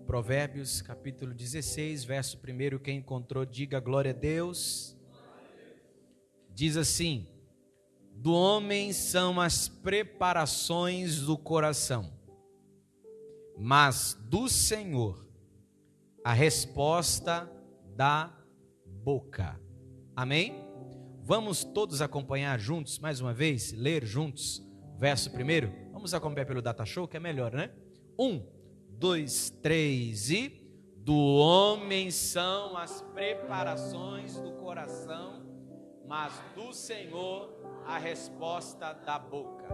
Provérbios, capítulo 16, verso 1, quem encontrou, diga glória a Deus. Diz assim: do homem são as preparações do coração, mas do Senhor a resposta da boca. Amém? Vamos todos acompanhar juntos, mais uma vez, ler juntos o verso 1? Vamos acompanhar pelo Data Show, que é melhor, né? 1, 2, 3 e... do homem são as preparações do coração, mas do Senhor a resposta da boca.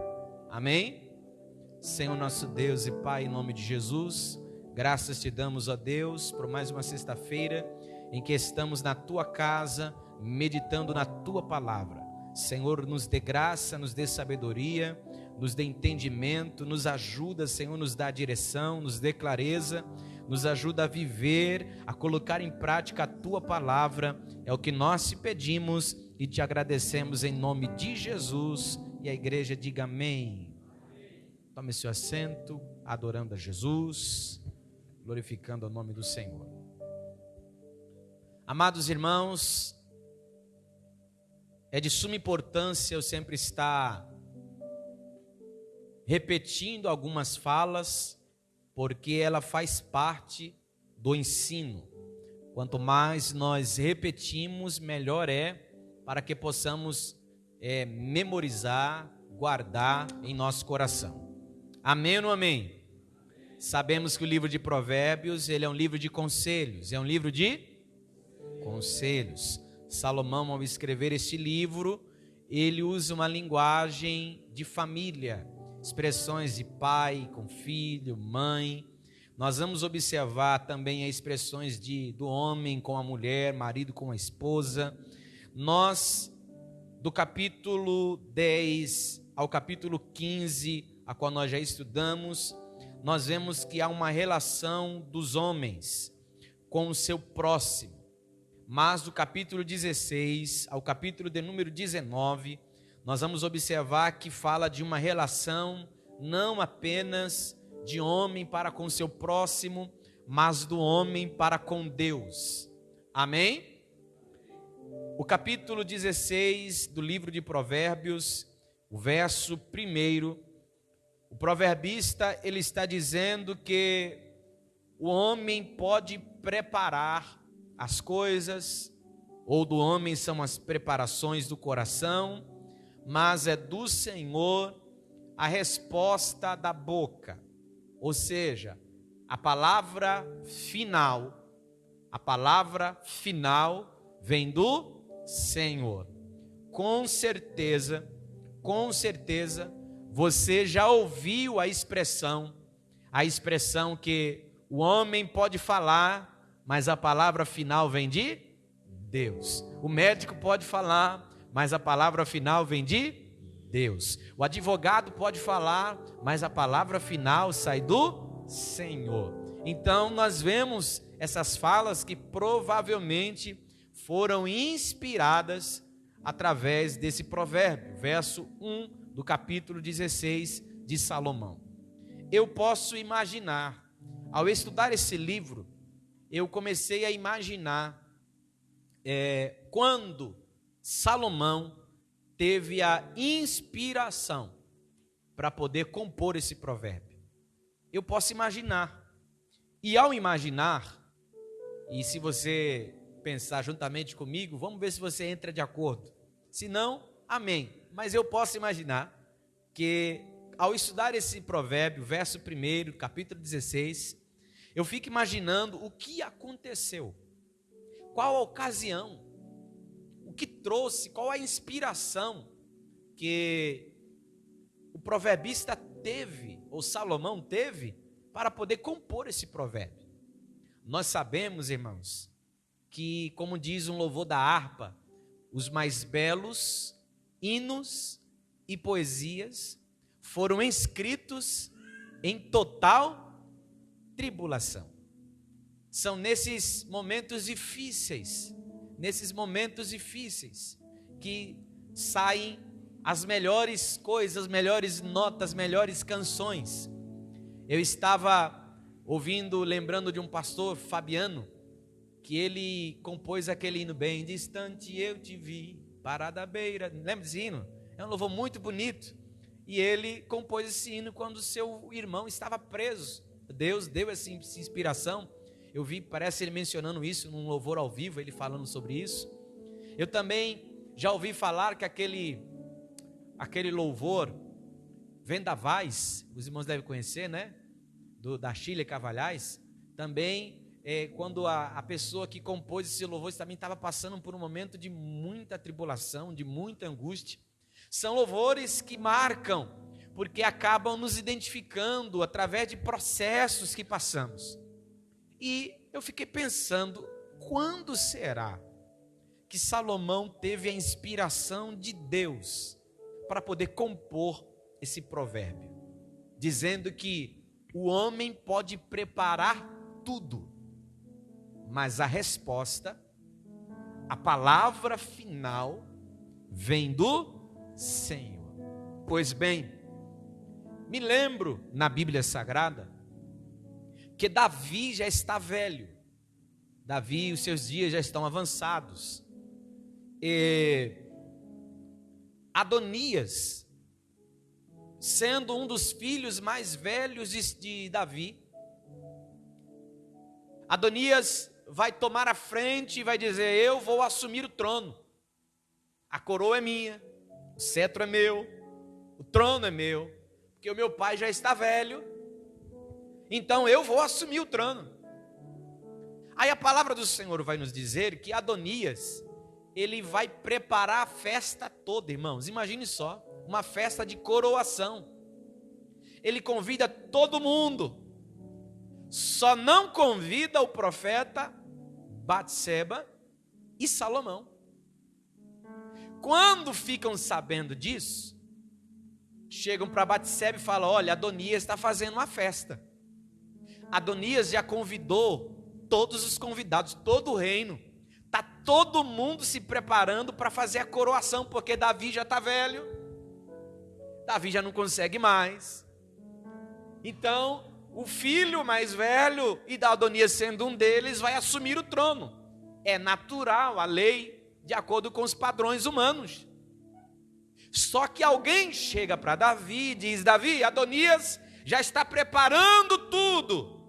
Amém? Senhor nosso Deus e Pai, em nome de Jesus, graças te damos, ó Deus, por mais uma sexta-feira em que estamos na tua casa, meditando na tua palavra. Senhor, nos dê graça, nos dê sabedoria, nos dê entendimento, nos ajuda, Senhor, nos dá direção, nos dê clareza, nos ajuda a viver, a colocar em prática a tua palavra. É o que nós te pedimos e te agradecemos em nome de Jesus. E a igreja diga amém. Tome seu assento, adorando a Jesus, glorificando o nome do Senhor. Amados irmãos, é de suma importância eu sempre estar repetindo algumas falas, porque ela faz parte do ensino. Quanto mais nós repetimos, melhor é, para que possamos memorizar, guardar em nosso coração. Amém ou não amém? Sabemos que o livro de Provérbios, ele é um livro de conselhos, é um livro de conselhos. Salomão, ao escrever este livro, ele usa uma linguagem de família, expressões de pai com filho, mãe. Nós vamos observar também as expressões do homem com a mulher, marido com a esposa. Nós, do capítulo 10 ao capítulo 15, a qual nós já estudamos, nós vemos que há uma relação dos homens com o seu próximo. Mas do capítulo 16 ao capítulo de número 19, nós vamos observar que fala de uma relação não apenas de homem para com seu próximo, mas do homem para com Deus. Amém? O capítulo 16 do livro de Provérbios, o verso 1, o proverbista ele está dizendo que o homem pode preparar as coisas, ou do homem são as preparações do coração, mas é do Senhor a resposta da boca. Ou seja, a palavra final vem do Senhor. Com certeza, você já ouviu a expressão que o homem pode falar, mas a palavra final vem de Deus. O médico pode falar, mas a palavra final vem de Deus. O advogado pode falar, mas a palavra final sai do Senhor. Então nós vemos essas falas que provavelmente foram inspiradas através desse provérbio, verso 1 do capítulo 16 de Salomão. Eu posso imaginar, ao estudar esse livro, eu comecei a imaginar quando Salomão teve a inspiração para poder compor esse provérbio. Eu posso imaginar. E ao imaginar, e se você pensar juntamente comigo, vamos ver se você entra de acordo. Se não, amém. Mas eu posso imaginar que ao estudar esse provérbio, verso 1, capítulo 16, eu fico imaginando o que aconteceu, qual a ocasião, o que trouxe, qual a inspiração que o proverbista teve, ou Salomão teve, para poder compor esse provérbio. Nós sabemos, irmãos, que, como diz um louvor da harpa, os mais belos hinos e poesias foram escritos em total tribulação. São nesses momentos difíceis que saem as melhores coisas, as melhores notas, as melhores canções. Eu estava lembrando de um pastor, Fabiano, que ele compôs aquele hino, bem distante eu te vi, parada à beira. Lembra desse hino? É um louvor muito bonito. E ele compôs esse hino quando seu irmão estava preso. Deus deu essa inspiração. Eu vi, parece ele mencionando isso num louvor ao vivo, ele falando sobre isso. Eu também já ouvi falar que aquele louvor, Vendavais, os irmãos devem conhecer, né? Da Chile Cavalhais, também quando a pessoa que compôs esse louvor também estava passando por um momento de muita tribulação, de muita angústia. São louvores que marcam, porque acabam nos identificando através de processos que passamos. E eu fiquei pensando, quando será que Salomão teve a inspiração de Deus para poder compor esse provérbio? Dizendo que o homem pode preparar tudo, mas a resposta, a palavra final, vem do Senhor. Pois bem, me lembro na Bíblia Sagrada que Davi já está velho. Davi, os seus dias já estão avançados. E Adonias, sendo um dos filhos mais velhos de Davi, Adonias vai tomar a frente e vai dizer: eu vou assumir o trono. A coroa é minha, o cetro é meu, o trono é meu, porque o meu pai já está velho, então eu vou assumir o trono. Aí a palavra do Senhor vai nos dizer que Adonias, ele vai preparar a festa toda, irmãos. Imagine só, uma festa de coroação. Ele convida todo mundo, só não convida o profeta Batseba e Salomão. Quando ficam sabendo disso, chegam para Batseba e falam: olha, Adonias está fazendo uma festa. Adonias já convidou todos os convidados, todo o reino. Está todo mundo se preparando para fazer a coroação, porque Davi já está velho. Davi já não consegue mais. Então, o filho mais velho, e da Adonias sendo um deles, vai assumir o trono. É natural, a lei, de acordo com os padrões humanos. Só que alguém chega para Davi e diz: Davi, Adonias já está preparando tudo.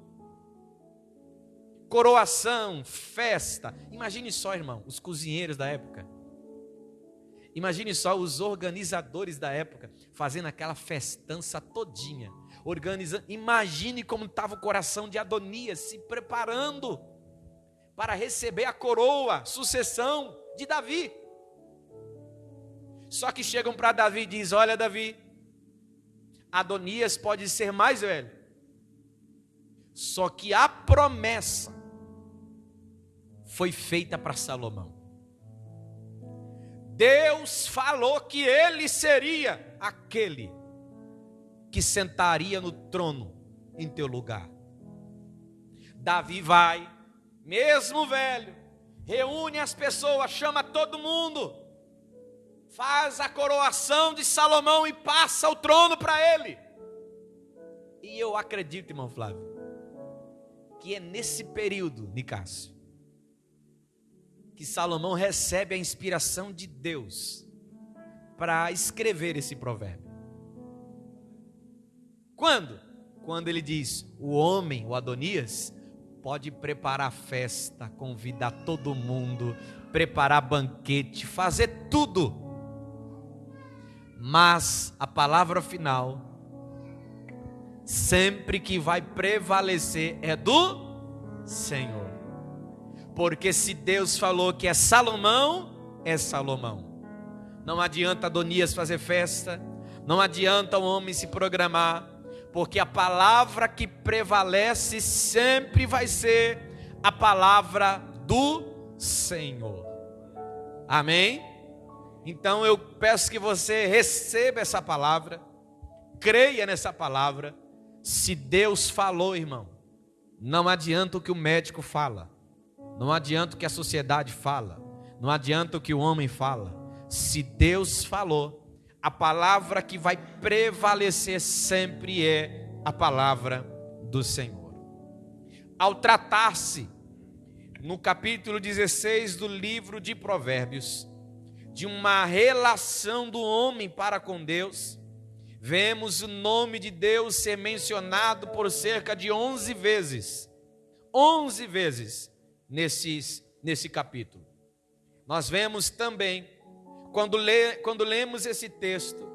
Coroação, festa. Imagine só, irmão, os cozinheiros da época. Imagine só os organizadores da época fazendo aquela festança todinha. Imagine como estava o coração de Adonias se preparando para receber a coroa, sucessão de Davi. Só que chegam para Davi e dizem: olha, Davi, Adonias pode ser mais velho, só que a promessa foi feita para Salomão. Deus falou que ele seria aquele que sentaria no trono em teu lugar. Davi vai, mesmo velho, reúne as pessoas, chama todo mundo, faz a coroação de Salomão e passa o trono para ele. E eu acredito, irmão Flávio, que é nesse período, Nicásio, que Salomão recebe a inspiração de Deus para escrever esse provérbio. Quando? Quando ele diz: o homem, o Adonias, pode preparar festa, convidar todo mundo, preparar banquete, fazer tudo. Mas a palavra final, sempre que vai prevalecer, é do Senhor. Porque se Deus falou que é Salomão, é Salomão. Não adianta Adonias fazer festa, não adianta o homem se programar, porque a palavra que prevalece sempre vai ser a palavra do Senhor. Amém? Então eu peço que você receba essa palavra, creia nessa palavra. Se Deus falou, irmão, não adianta o que o médico fala, não adianta o que a sociedade fala, não adianta o que o homem fala. Se Deus falou, a palavra que vai prevalecer sempre é a palavra do Senhor. ao tratar-se, no capítulo 16 do livro de Provérbios, de uma relação do homem para com Deus, vemos o nome de Deus ser mencionado por cerca de 11 vezes. 11 vezes nesse capítulo. Nós vemos também, quando lemos esse texto,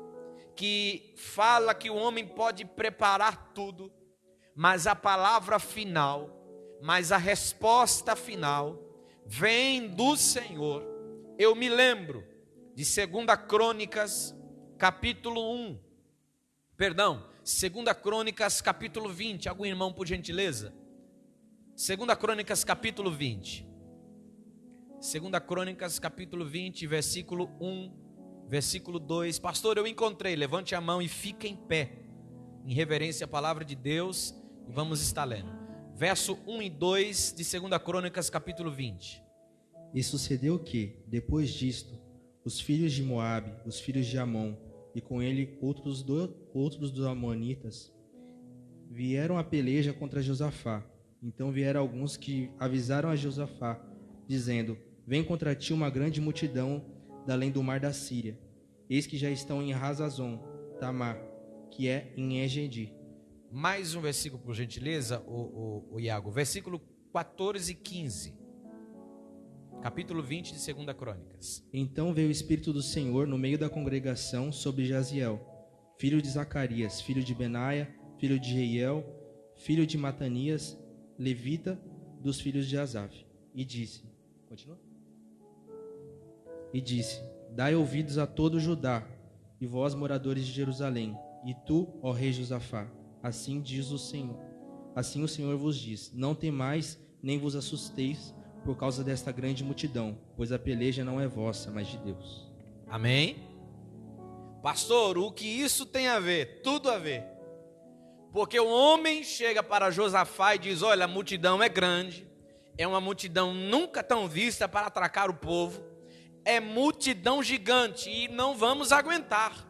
que fala que o homem pode preparar tudo, mas a palavra final, mas a resposta final vem do Senhor. Eu me lembro de 2 Crônicas, capítulo 1. Perdão, 2 Crônicas, capítulo 20. Algum irmão, por gentileza? 2 Crônicas, capítulo 20. 2 Crônicas, capítulo 20, versículo 1, versículo 2. Pastor, eu encontrei. Levante a mão e fique em pé, em reverência à palavra de Deus, e vamos estar lendo. Verso 1 e 2 de 2 Crônicas, capítulo 20. E sucedeu que, depois disto, os filhos de Moabe, os filhos de Amon, e com ele outros dos amonitas, vieram a peleja contra Josafá. Então vieram alguns que avisaram a Josafá, dizendo: vem contra ti uma grande multidão da além do mar da Síria. Eis que já estão em Hazazon Tamar, que é em Engedi. Mais um versículo, por gentileza, o Iago. Versículo 14 e 15. Capítulo 20 de 2 Crônicas. Então veio o Espírito do Senhor no meio da congregação sobre Jaziel, filho de Zacarias, filho de Benaia, filho de Jeiel, filho de Matanias, levita dos filhos de Asaf. E disse: continua? E disse: dai ouvidos a todo Judá, e vós, moradores de Jerusalém, e tu, ó rei Josafá, assim diz o Senhor. Assim o Senhor vos diz: não temais, nem vos assusteis por causa desta grande multidão, pois a peleja não é vossa, mas de Deus. Amém? Pastor, o que isso tem a ver? Tudo a ver. Porque o homem chega para Josafá e diz: olha, a multidão é grande, é uma multidão nunca tão vista para atracar o povo, é multidão gigante e não vamos aguentar.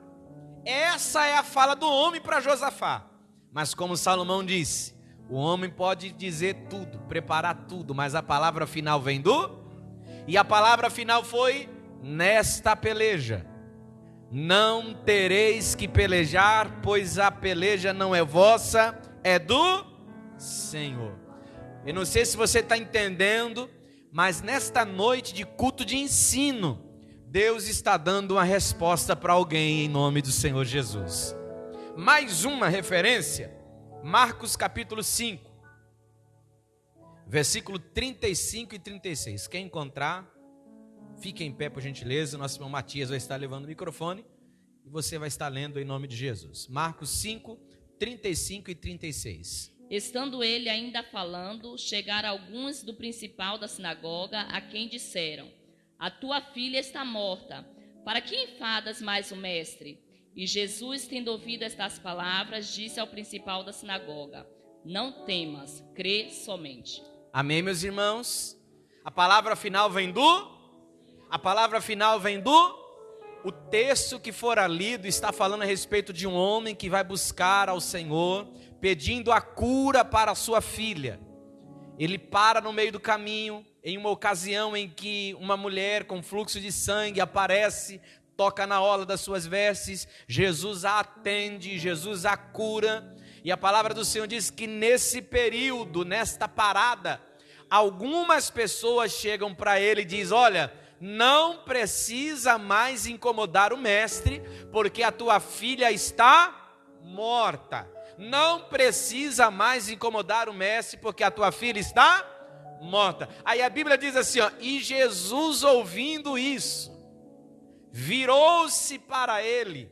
Essa é a fala do homem para Josafá. Mas como Salomão disse, o homem pode dizer tudo, preparar tudo, mas a palavra final vem do... E a palavra final foi: nesta peleja não tereis que pelejar, pois a peleja não é vossa, é do Senhor. Eu não sei se você está entendendo, mas nesta noite de culto de ensino, Deus está dando uma resposta para alguém em nome do Senhor Jesus. Mais uma referência, Marcos capítulo 5, versículo 35 e 36. Quem encontrar, fique em pé, por gentileza. Nosso irmão Matias vai estar levando o microfone e você vai estar lendo em nome de Jesus. Marcos 5, 35 e 36. Estando ele ainda falando, chegaram alguns do principal da sinagoga, a quem disseram: a tua filha está morta, para que enfadas mais o mestre? E Jesus, tendo ouvido estas palavras, disse ao principal da sinagoga: não temas, crê somente. Amém, meus irmãos? A palavra final vem do... A palavra final vem do... O texto que for lido está falando a respeito de um homem que vai buscar ao Senhor, pedindo a cura para a sua filha. Ele para no meio do caminho, em uma ocasião em que uma mulher com fluxo de sangue aparece, toca na orla das suas vestes, Jesus a atende, Jesus a cura, e a palavra do Senhor diz que nesse período, nesta parada, algumas pessoas chegam para ele e dizem: olha, não precisa mais incomodar o mestre, porque a tua filha está morta. Não precisa mais incomodar o mestre, porque a tua filha está morta. Aí a Bíblia diz assim, ó: e Jesus, ouvindo isso, virou-se para ele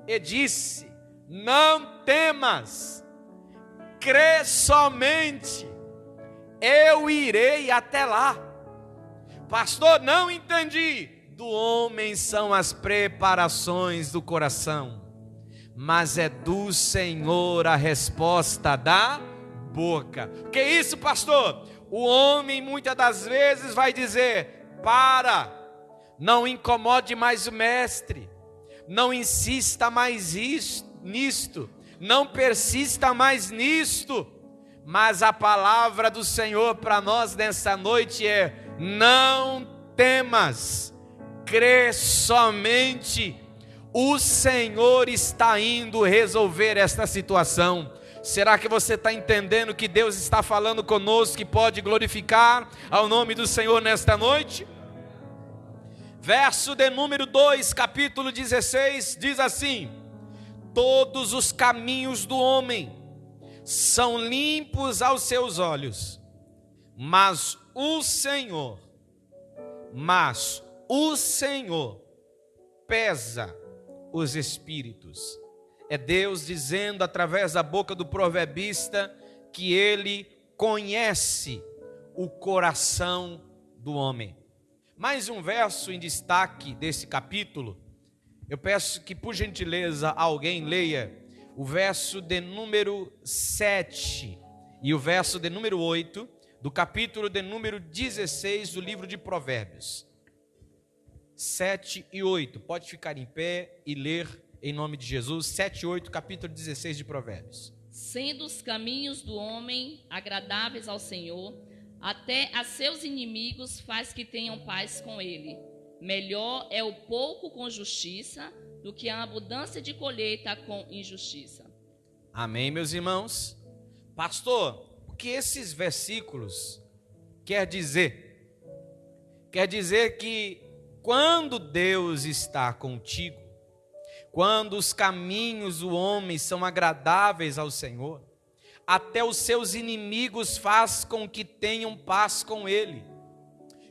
e disse: não temas, crê somente, eu irei até lá. Pastor, não entendi. Do homem são as preparações do coração, mas é do Senhor a resposta da boca. Que isso, pastor? O homem muitas das vezes vai dizer: para, não incomode mais o mestre, não insista mais nisto, não persista mais nisto. Mas a palavra do Senhor para nós nessa noite é: não temas, crê somente. O Senhor está indo resolver esta situação. Será que você está entendendo que Deus está falando conosco, que pode glorificar ao nome do Senhor nesta noite? Verso de número 2, capítulo 16, diz assim: todos os caminhos do homem são limpos aos seus olhos, mas o Senhor pesa os espíritos. É Deus dizendo através da boca do proverbista que Ele conhece o coração do homem. Mais um verso em destaque desse capítulo. Eu peço que, por gentileza, alguém leia o verso de número 7 e o verso de número 8 do capítulo de número 16 do livro de Provérbios. 7 e 8. Pode ficar em pé e ler em nome de Jesus. 7 e 8, capítulo 16 de Provérbios. Sendo os caminhos do homem agradáveis ao Senhor, até a seus inimigos faz que tenham paz com ele. Melhor é o pouco com justiça do que a abundância de colheita com injustiça. Amém, meus irmãos? Pastor, o que esses versículos quer dizer? Quer dizer que quando Deus está contigo, quando os caminhos do homem são agradáveis ao Senhor, até os seus inimigos faz com que tenham paz com Ele.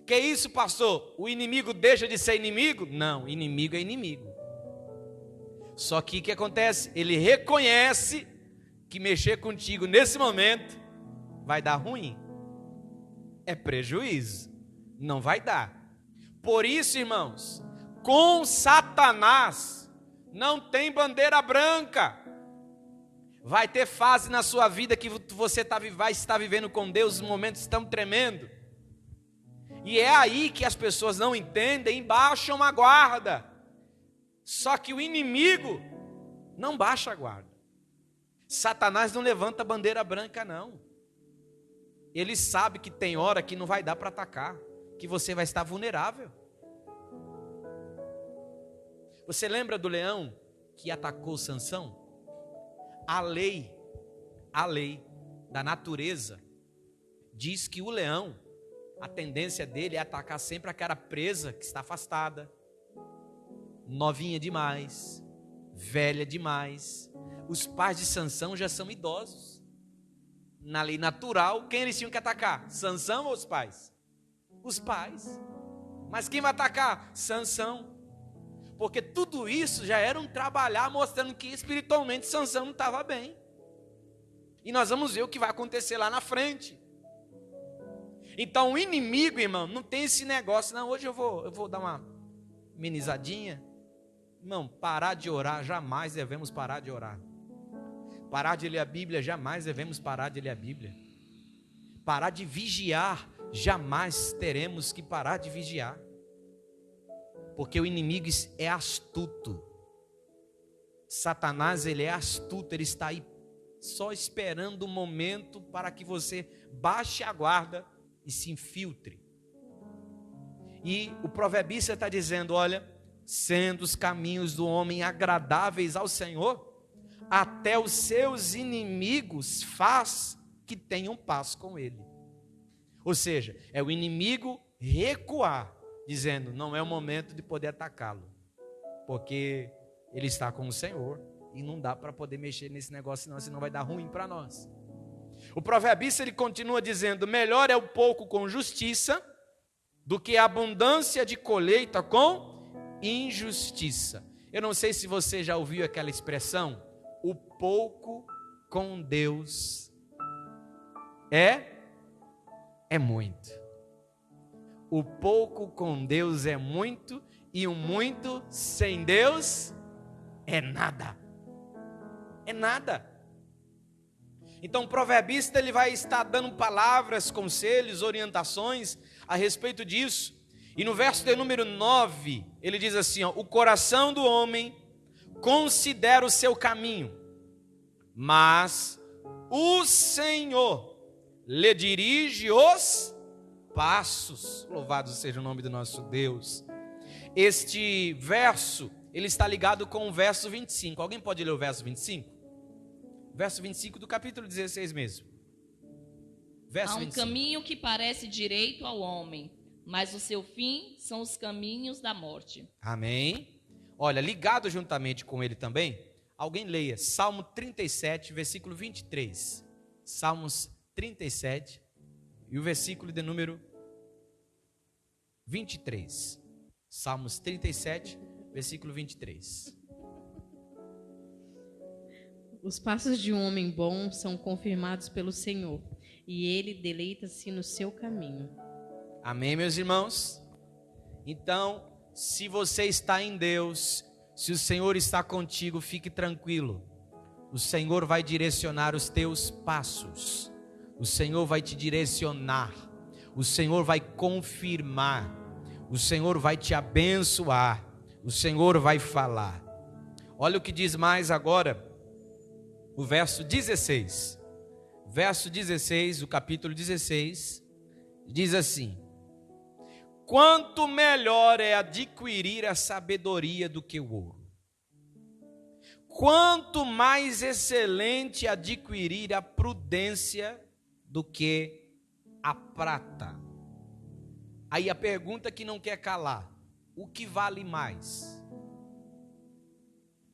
Que isso, pastor? O inimigo deixa de ser inimigo? Não, inimigo é inimigo. Só que o que acontece? Ele reconhece que mexer contigo nesse momento vai dar ruim. É prejuízo. Não vai dar. Por isso, irmãos, com Satanás não tem bandeira branca. Vai ter fase na sua vida que você vai estar vivendo com Deus, os momentos estão tremendo. E é aí que as pessoas não entendem e baixam a guarda. Só que o inimigo não baixa a guarda. Satanás não levanta bandeira branca, não. Ele sabe que tem hora que não vai dar para atacar, que você vai estar vulnerável. Você lembra do leão que atacou Sansão? A lei da natureza diz que o leão, a tendência dele é atacar sempre aquela presa que está afastada, novinha demais, velha demais. Os pais de Sansão já são idosos. Na lei natural, quem eles tinham que atacar? Sansão ou os pais? Os pais. Mas quem vai atacar? Sansão. Porque tudo isso já era um trabalhar mostrando que espiritualmente Sansão não estava bem. E nós vamos ver o que vai acontecer lá na frente. Então o inimigo, irmão, não tem esse negócio, não, hoje eu vou dar uma amenizadinha. Irmão, parar de orar, jamais devemos parar de orar. Parar de ler a Bíblia, jamais devemos parar de ler a Bíblia. Parar de vigiar, jamais teremos que parar de vigiar. Porque o inimigo é astuto. Satanás, ele é astuto, ele está aí só esperando o momento para que você baixe a guarda e se infiltre. E o proverbista está dizendo, olha, sendo os caminhos do homem agradáveis ao Senhor, até os seus inimigos faz que tenham paz com ele. Ou seja, é o inimigo recuar, dizendo, não é o momento de poder atacá-lo, porque ele está com o Senhor, e não dá para poder mexer nesse negócio não, senão vai dar ruim para nós. O proverbista, ele continua dizendo, melhor é o pouco com justiça, do que a abundância de colheita com injustiça. Eu não sei se você já ouviu aquela expressão, o pouco com Deus é muito. O pouco com Deus é muito, e o muito sem Deus é nada. É nada. Então o proverbista, ele vai estar dando palavras, conselhos, orientações a respeito disso. E no verso de número 9, ele diz assim, ó, o coração do homem considera o seu caminho, mas o Senhor lhe dirige os passos. Louvado seja o nome do nosso Deus. Este verso, ele está ligado com o verso 25. Alguém pode ler o verso 25? Verso 25 do capítulo 16 mesmo. Verso Há um 25. caminho que parece direito ao homem, mas o seu fim são os caminhos da morte. Amém. Olha, ligado juntamente com ele também, alguém leia Salmo 37, versículo 23. Salmos 37 e o versículo de número 23. Salmos 37, versículo 23. Os passos de um homem bom são confirmados pelo Senhor, e ele deleita-se no seu caminho. Amém, meus irmãos? Então, se você está em Deus, se o Senhor está contigo, fique tranquilo. O Senhor vai direcionar os teus passos. O Senhor vai te direcionar. O Senhor vai confirmar. O Senhor vai te abençoar. O Senhor vai falar. Olha o que diz mais agora, o verso 16. Verso 16, o capítulo 16, diz assim: quanto melhor é adquirir a sabedoria do que o ouro, quanto mais excelente adquirir a prudência do que a prata. Aí a pergunta que não quer calar: o que vale mais?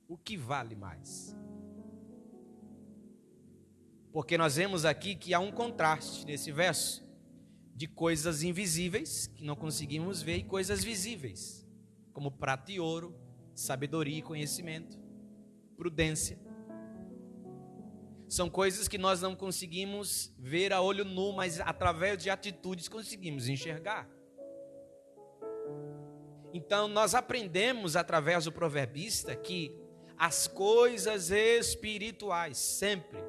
O que vale mais? Porque nós vemos aqui que há um contraste nesse verso de coisas invisíveis, que não conseguimos ver, e coisas visíveis, como prata e ouro, sabedoria e conhecimento, prudência. São coisas que nós não conseguimos ver a olho nu, mas através de atitudes conseguimos enxergar. Então nós aprendemos através do proverbista que as coisas espirituais sempre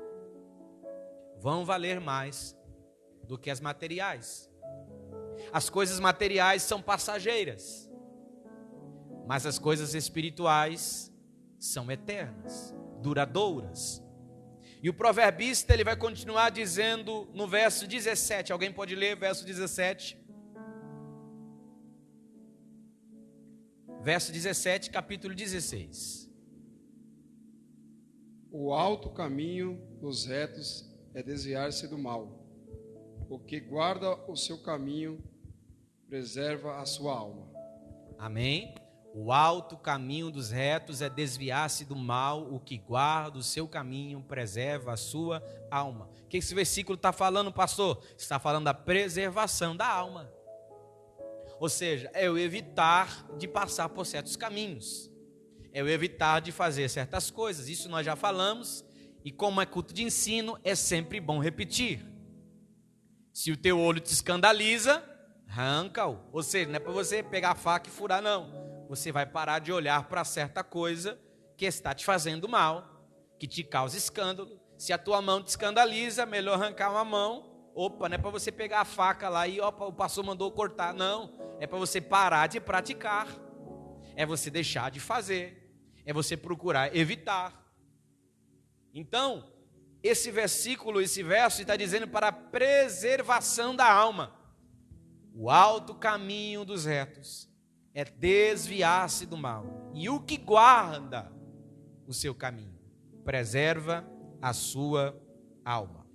vão valer mais do que as materiais. As coisas materiais são passageiras, mas as coisas espirituais são eternas, duradouras. E o proverbista, ele vai continuar dizendo no verso 17, alguém pode ler verso 17? Verso 17, capítulo 16. O alto caminho dos retos é desviar-se do mal. O que guarda o seu caminho preserva a sua alma. Amém? O alto caminho dos retos é desviar-se do mal. O que guarda o seu caminho preserva a sua alma. O que esse versículo está falando, pastor? Está falando da preservação da alma. Ou seja, é o evitar de passar por certos caminhos. É o evitar de fazer certas coisas. Isso nós já falamos. E como é culto de ensino, é sempre bom repetir. Se o teu olho te escandaliza, arranca-o. Ou seja, não é para você pegar a faca e furar, não. Você vai parar de olhar para certa coisa que está te fazendo mal, que te causa escândalo. Se a tua mão te escandaliza, melhor arrancar uma mão. Opa, não é para você pegar a faca lá e opa, o pastor mandou cortar. Não, é para você parar de praticar. É você deixar de fazer. É você procurar evitar. Então, esse versículo, esse verso está dizendo para a preservação da alma. O alto caminho dos retos é desviar-se do mal. E o que guarda o seu caminho preserva a sua alma.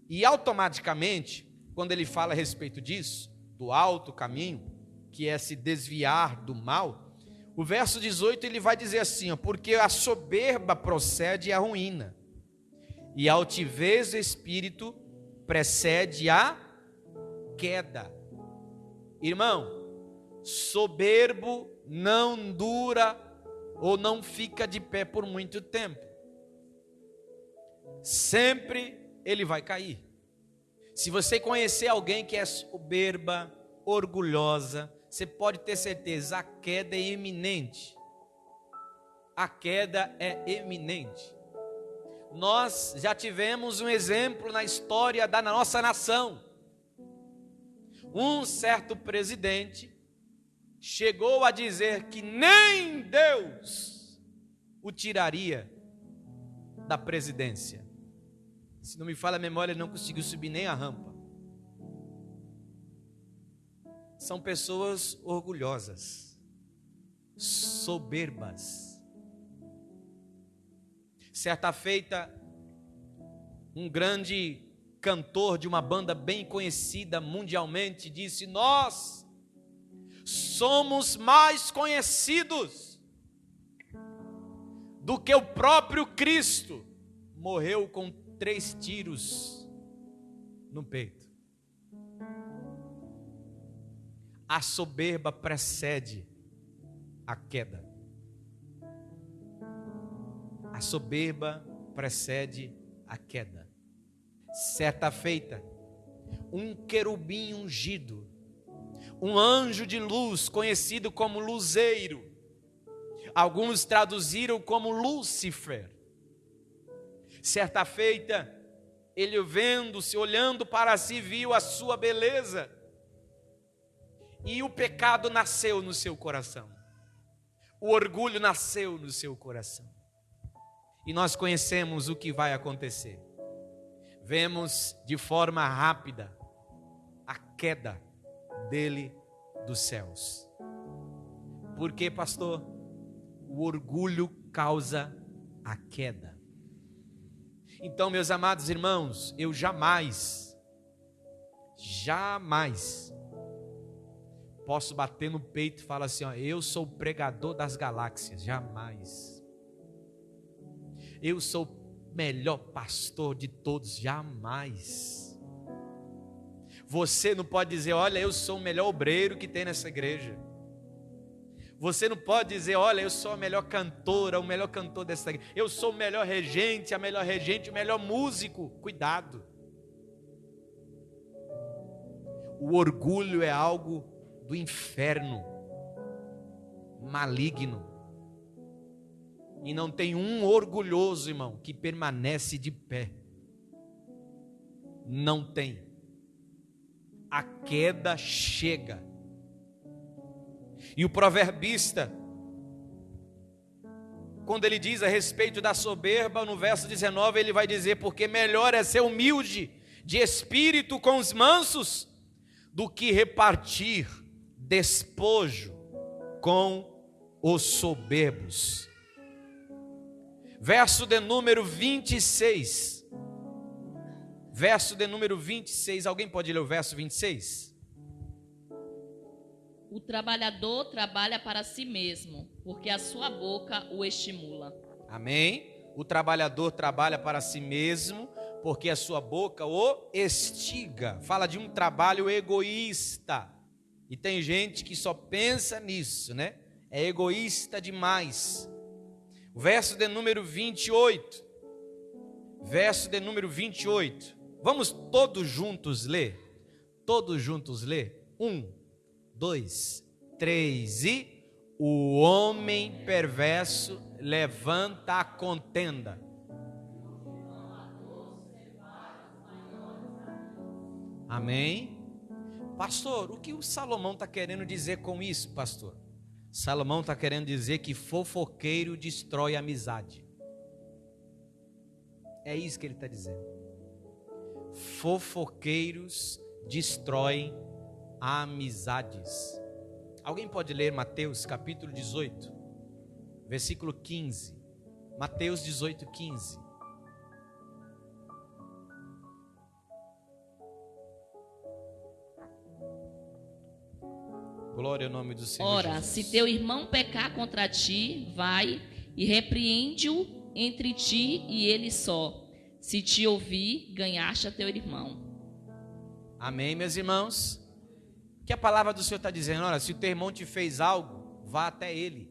E automaticamente, quando ele fala a respeito disso, do alto caminho, que é se desviar do mal, o verso 18 ele vai dizer assim, ó, porque a soberba procede à ruína, e a altivez do espírito precede a queda. Irmão, soberbo não dura ou não fica de pé por muito tempo. Sempre ele vai cair. Se você conhecer alguém que é soberba, orgulhosa, você pode ter certeza, a queda é iminente. A queda é iminente. Nós já tivemos um exemplo na história da nossa nação. Um certo presidente chegou a dizer que nem Deus o tiraria da presidência. Se não me falha a memória, ele não conseguiu subir nem a rampa. São pessoas orgulhosas, soberbas. Certa feita, um grande cantor de uma banda bem conhecida mundialmente disse: nós somos mais conhecidos do que o próprio Cristo. Morreu com 3 tiros no peito. A soberba precede a queda. A soberba precede a queda. Certa feita, um querubim ungido, um anjo de luz conhecido como luzeiro, alguns traduziram como Lúcifer. Certa feita, ele vendo-se, olhando para si, viu a sua beleza, e o pecado nasceu no seu coração, o orgulho nasceu no seu coração, e nós conhecemos o que vai acontecer. Vemos de forma rápida a queda dele dos céus. Por quê, pastor? O orgulho causa a queda. Então, meus amados irmãos, eu jamais posso bater no peito e falar assim, ó, eu sou o pregador das galáxias. Jamais. Eu sou o melhor pastor de todos. Jamais. Você não pode dizer, olha, eu sou o melhor obreiro que tem nessa igreja. Você não pode dizer, olha, eu sou a melhor cantora, o melhor cantor dessa igreja. Eu sou o melhor regente, a melhor regente, o melhor músico. Cuidado. O orgulho é algo do inferno, maligno. E não tem um orgulhoso, irmão, que permanece de pé. Não tem. A queda chega. E o proverbista, quando ele diz a respeito da soberba, no verso 19, ele vai dizer, porque melhor é ser humilde de espírito com os mansos, do que repartir despojo com os soberbos. Verso de número 26. Verso de número 26. Alguém pode ler o verso 26? O trabalhador trabalha para si mesmo, porque a sua boca o estimula. Amém? O trabalhador trabalha para si mesmo, porque a sua boca o estiga. Fala de um trabalho egoísta. E tem gente que só pensa nisso, né? É egoísta demais. O verso de número 28. Verso de número 28. Vamos todos juntos ler? Todos juntos ler? 1, 2, 3 e... O homem perverso levanta a contenda. Amém? Pastor, o que o Salomão está querendo dizer com isso, pastor? Salomão está querendo dizer que fofoqueiro destrói a amizade. É isso que ele está dizendo. Fofoqueiros destroem amizades. Alguém pode ler Mateus capítulo 18, versículo 15. Mateus 18, 15. Glória ao nome do Senhor. Ora, Jesus. se teu irmão pecar contra ti, vai e repreende-o entre ti e ele só. Se te ouvir, ganhaste a teu irmão. Amém, meus irmãos? Que a palavra do Senhor está dizendo, olha, se o teu irmão te fez algo, vá até ele.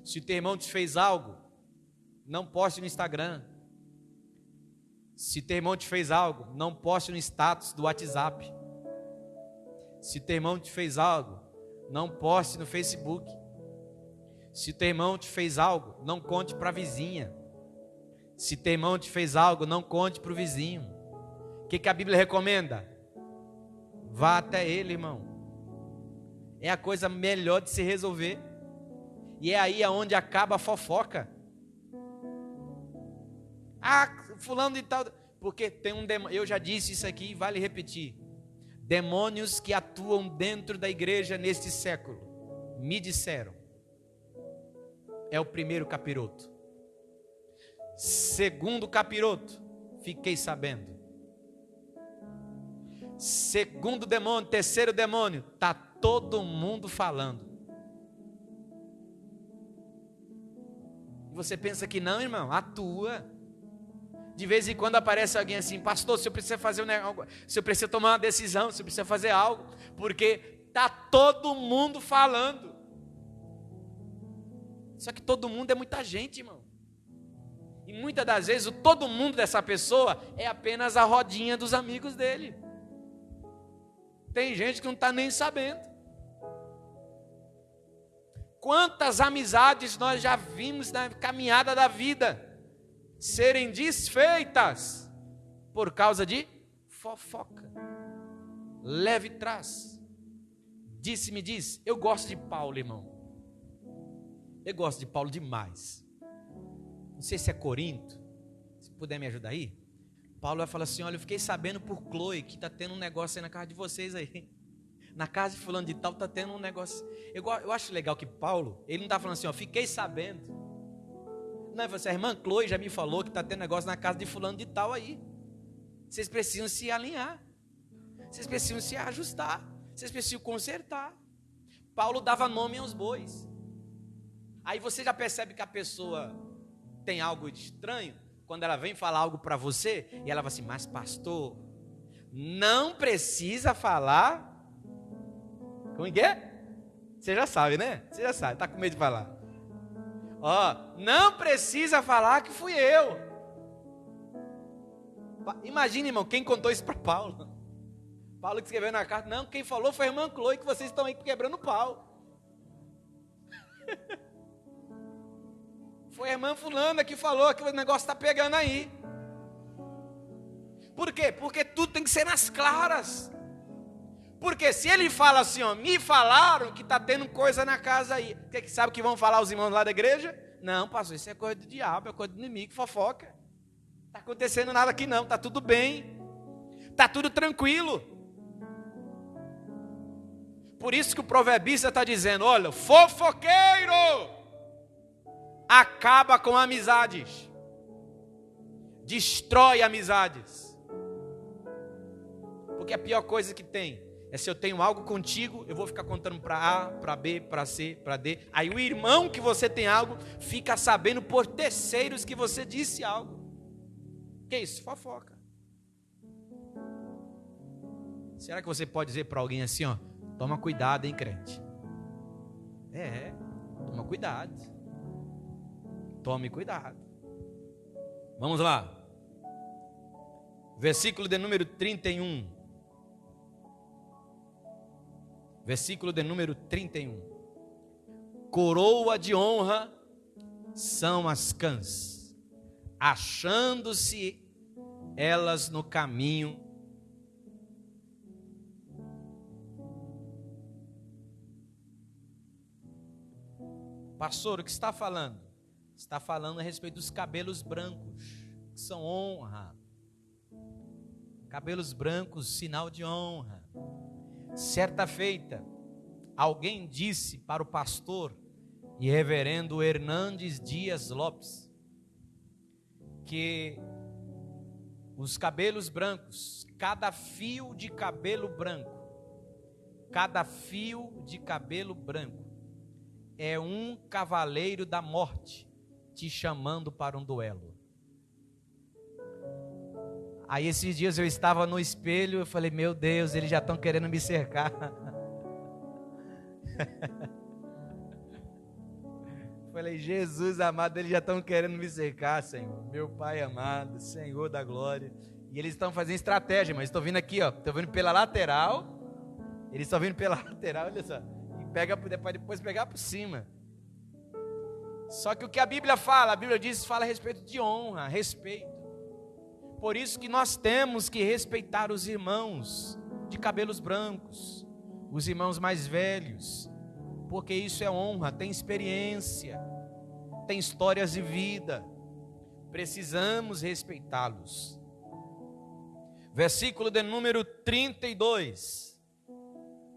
Se o teu irmão te fez algo, não poste no Instagram. Se o teu irmão te fez algo, não poste no status do WhatsApp. Se o teu irmão te fez algo, não poste no Facebook. Se o teu irmão te fez algo, não conte para a vizinha. Se o teu irmão te fez algo, não conte para o vizinho. O que a Bíblia recomenda? Vá até ele, irmão. É a coisa melhor de se resolver. E é aí aonde acaba a fofoca. Fulano de tal. Porque tem um demônio, eu já disse isso aqui, vale repetir. Demônios que atuam dentro da igreja neste século, me disseram, é o primeiro capiroto. Segundo capiroto, fiquei sabendo. Segundo demônio, terceiro demônio, está todo mundo falando. Você pensa que não, irmão? Atua. De vez em quando aparece alguém assim, pastor, se eu precisa fazer algo, se eu preciso tomar uma decisão, se eu preciso fazer algo, porque está todo mundo falando. Só que todo mundo é muita gente, irmão. E muitas das vezes o todo mundo dessa pessoa é apenas a rodinha dos amigos dele. Tem gente que não está nem sabendo. Quantas amizades nós já vimos na caminhada da vida serem desfeitas por causa de fofoca, leve trás, disse-me diz. Eu gosto de Paulo, irmão. Eu gosto de Paulo demais. Não sei se é Corinto, se puder me ajudar aí. Paulo vai falar assim, olha, eu fiquei sabendo por Chloe que está tendo um negócio aí na casa de vocês aí. Na casa de fulano de tal está tendo um negócio. Eu acho legal que Paulo, ele não está falando assim, ó, fiquei sabendo. Não, a irmã Chloe já me falou que está tendo negócio na casa de fulano de tal aí. Vocês precisam se alinhar. Vocês precisam se ajustar. Vocês precisam consertar. Paulo dava nome aos bois. Aí você já percebe que a pessoa tem algo de estranho, quando ela vem falar algo para você, e ela fala assim, mas pastor, não precisa falar. Como é que é? Você já sabe, né? Você já sabe, está com medo de falar. Ó, não precisa falar que fui eu. Imagina, irmão, quem contou isso para Paulo? Paulo que escreveu na carta, não, quem falou foi a irmã Chloe, que vocês estão aí quebrando o pau. Foi a irmã fulana que falou que o negócio está pegando aí. Por quê? Porque tudo tem que ser nas claras. Porque se ele fala assim, ó, me falaram que está tendo coisa na casa aí. Sabe o que vão falar os irmãos lá da igreja? Não, pastor, isso é coisa do diabo, é coisa do inimigo, fofoca. Não está acontecendo nada aqui não, está tudo bem. Está tudo tranquilo. Por isso que o proverbista está dizendo, olha, fofoqueiro acaba com amizades. Destrói amizades. Porque a pior coisa que tem é se eu tenho algo contigo, eu vou ficar contando para A, para B, para C, para D. Aí o irmão que você tem algo, fica sabendo por terceiros que você disse algo. Que isso? Fofoca. Será que você pode dizer para alguém assim, ó, toma cuidado, hein, crente? Toma cuidado. Tome cuidado. Vamos lá. Versículo de número 31. Versículo de número 31. Coroa de honra são as cãs, achando-se elas no caminho. Pastor, o que está falando? Está falando a respeito dos cabelos brancos, que são honra. Cabelos brancos, sinal de honra. Certa feita, alguém disse para o pastor e reverendo Hernandes Dias Lopes que os cabelos brancos, cada fio de cabelo branco é um cavaleiro da morte te chamando para um duelo. Aí esses dias eu estava no espelho, eu falei, meu Deus, eles já estão querendo me cercar. Falei, Jesus amado, eles já estão querendo me cercar, Senhor. Meu Pai amado, Senhor da glória. E eles estão fazendo estratégia, mas estou vindo aqui, ó. Estou vindo pela lateral. Eles estão vindo pela lateral, olha só. E pega para depois pegar por cima. Só que o que a Bíblia diz, fala a respeito de honra, respeito. Por isso que nós temos que respeitar os irmãos de cabelos brancos, os irmãos mais velhos, porque isso é honra, tem experiência, tem histórias de vida, Precisamos respeitá-los. Versículo de número 32.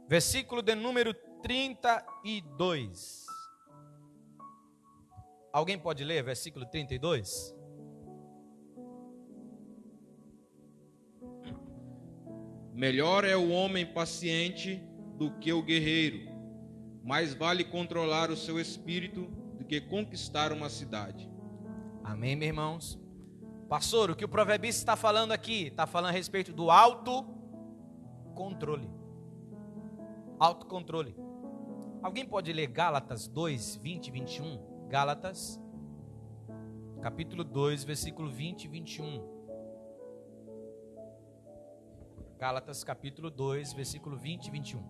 Versículo de número 32. Alguém pode ler versículo 32? Melhor é o homem paciente do que o guerreiro. Mais vale controlar o seu espírito do que conquistar uma cidade. Amém, meus irmãos? Pastor, o que o proverbista está falando aqui? Está falando a respeito do autocontrole. Autocontrole. Alguém pode ler Gálatas 2, 20 e 21? Gálatas, capítulo 2, versículo 20 e 21. Gálatas, capítulo 2, versículo 20 e 21.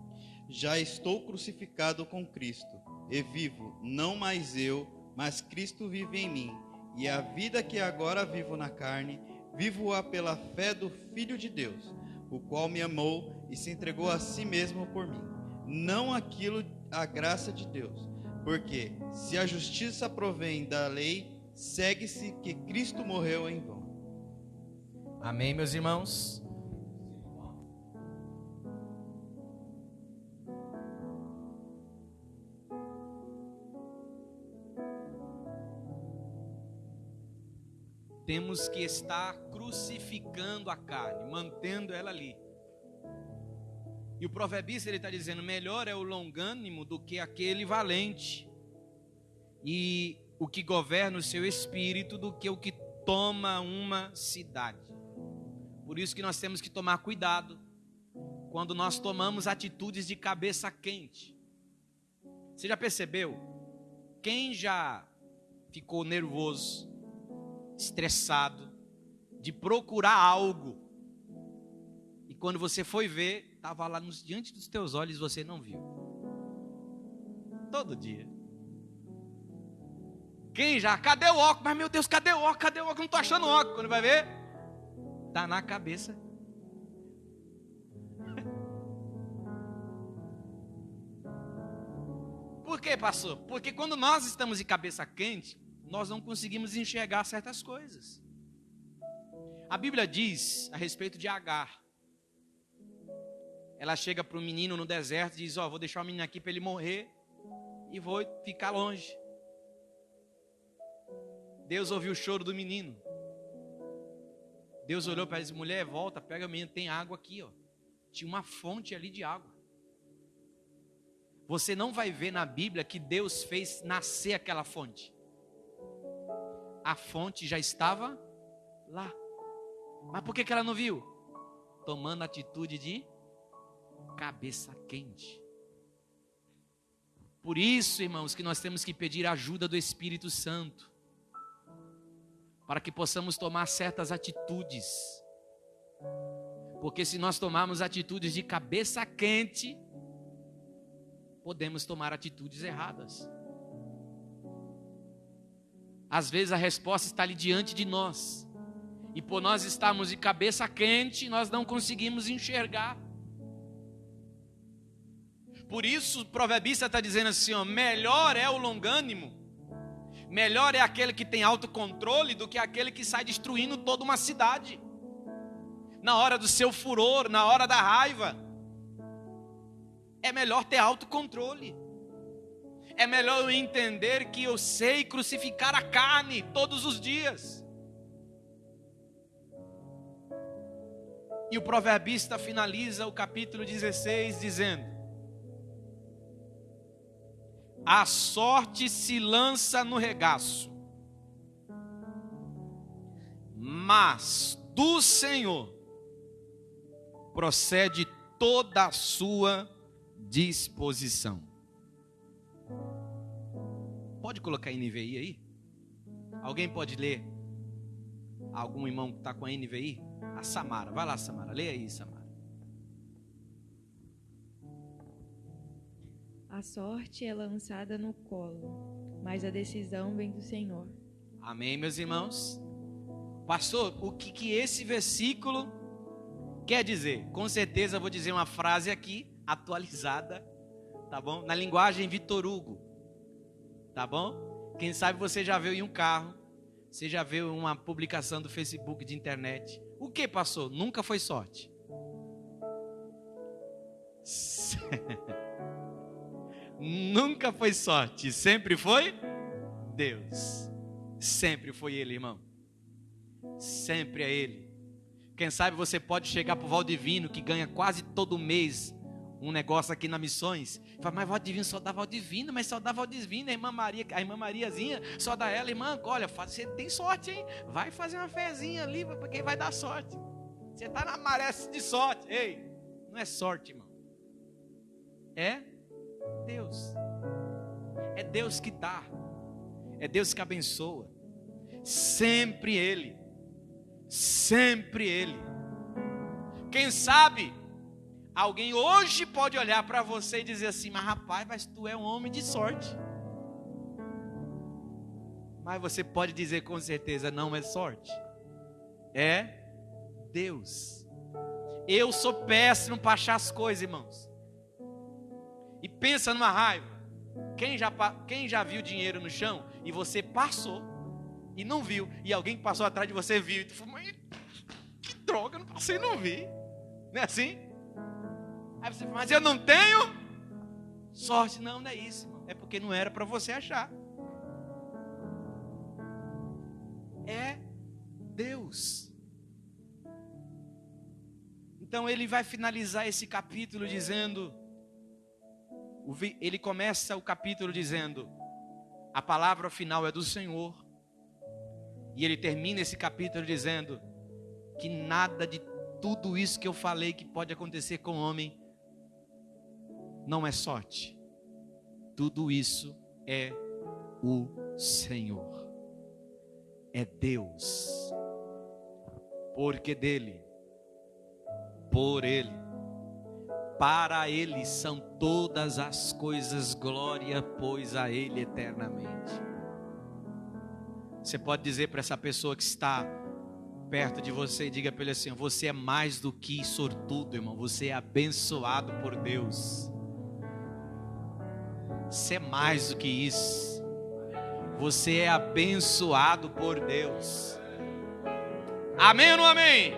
Já estou crucificado com Cristo, e vivo, não mais eu, mas Cristo vive em mim. E a vida que agora vivo na carne, vivo-a pela fé do Filho de Deus, o qual me amou e se entregou a si mesmo por mim. Não aquilo, a graça de Deus. Porque, se a justiça provém da lei, segue-se que Cristo morreu em vão. Amém, meus irmãos? Temos que estar crucificando a carne, mantendo ela ali. E o proverbista ele está dizendo, melhor é o longânimo do que aquele valente. E o que governa o seu espírito do que o que toma uma cidade. Por isso que nós temos que tomar cuidado quando nós tomamos atitudes de cabeça quente. Você já percebeu? Quem já ficou nervoso, estressado, de procurar algo, e quando você foi ver, estava lá diante dos teus olhos e você não viu? Todo dia. Quem já? Cadê o óculos? Mas meu Deus, cadê o óculos? Cadê o óculos? Não estou achando o óculos. Quando vai ver, está na cabeça. Por quê, pastor? Porque quando nós estamos de cabeça quente, nós não conseguimos enxergar certas coisas. A Bíblia diz a respeito de Agar. Ela chega para o menino no deserto e diz, vou deixar o menino aqui para ele morrer e vou ficar longe. Deus ouviu o choro do menino. Deus olhou para ela e disse, mulher, volta, pega o menino, tem água aqui. Tinha uma fonte ali de água. Você não vai ver na Bíblia que Deus fez nascer aquela fonte. A fonte já estava lá. Mas por que ela não viu? Tomando atitude de cabeça quente. Por isso, irmãos, que nós temos que pedir a ajuda do Espírito Santo, para que possamos tomar certas atitudes. Porque se nós tomarmos atitudes de cabeça quente, podemos tomar atitudes erradas. Às vezes a resposta está ali diante de nós, e por nós estarmos de cabeça quente, nós não conseguimos enxergar. Por isso o proverbista está dizendo assim, melhor é o longânimo, melhor é aquele que tem autocontrole do que aquele que sai destruindo toda uma cidade. Na hora do seu furor, na hora da raiva, é melhor ter autocontrole. É melhor eu entender que eu sei crucificar a carne todos os dias. E o proverbista finaliza o capítulo 16 dizendo: a sorte se lança no regaço, mas do Senhor procede toda a sua disposição. Pode colocar NVI aí? Alguém pode ler? Algum irmão que está com a NVI? A Samara, vai lá, Samara, lê aí, Samara. A sorte é lançada no colo, mas a decisão vem do Senhor. Amém, meus irmãos? Pastor, o que esse versículo quer dizer? Com certeza eu vou dizer uma frase aqui, atualizada, tá bom? Na linguagem Vitor Hugo, tá bom? Quem sabe você já veio em um carro, Você já viu uma publicação do Facebook, de internet? O que passou? Nunca foi sorte. Nunca foi sorte, sempre foi Deus. Sempre foi Ele, irmão. Sempre é Ele. Quem sabe você pode chegar para o Valdivino, que ganha quase todo mês um negócio aqui na Missões. Fala, mas Valdivino só dá Valdivino, mas só dá Valdivino. A irmã Mariazinha só dá ela. Irmã, olha, você tem sorte, hein? Vai fazer uma fezinha ali, porque vai dar sorte. Você está na maré de sorte. Ei, não é sorte, irmão. É Deus. É Deus que dá. É Deus que abençoa. Sempre Ele. Sempre Ele. Quem sabe alguém hoje pode olhar para você e dizer assim, mas rapaz, mas tu é um homem de sorte. Mas você pode dizer com certeza, não é sorte. É Deus. Eu sou péssimo para achar as coisas, irmãos. E pensa numa raiva. Quem já viu dinheiro no chão e você passou e não viu, e alguém que passou atrás de você viu, e tu falou, mas que droga, não passei e não vi. Não é assim? Aí você fala, mas eu não tenho sorte. Não, não é isso, irmão. É porque não era para você achar. É Deus. Então ele vai finalizar esse capítulo dizendo, ele começa o capítulo dizendo, a palavra final é do Senhor. E ele termina esse capítulo dizendo que nada de tudo isso que eu falei que pode acontecer com o homem não é sorte. Tudo isso é o Senhor. É Deus. Porque dele, por ele, para ele são todas as coisas, glória, pois a ele eternamente. Você pode dizer para essa pessoa que está perto de você, diga para ele assim, você é mais do que sortudo, irmão, você é abençoado por Deus. Você é mais do que isso. Você é abençoado por Deus. Amém ou não amém?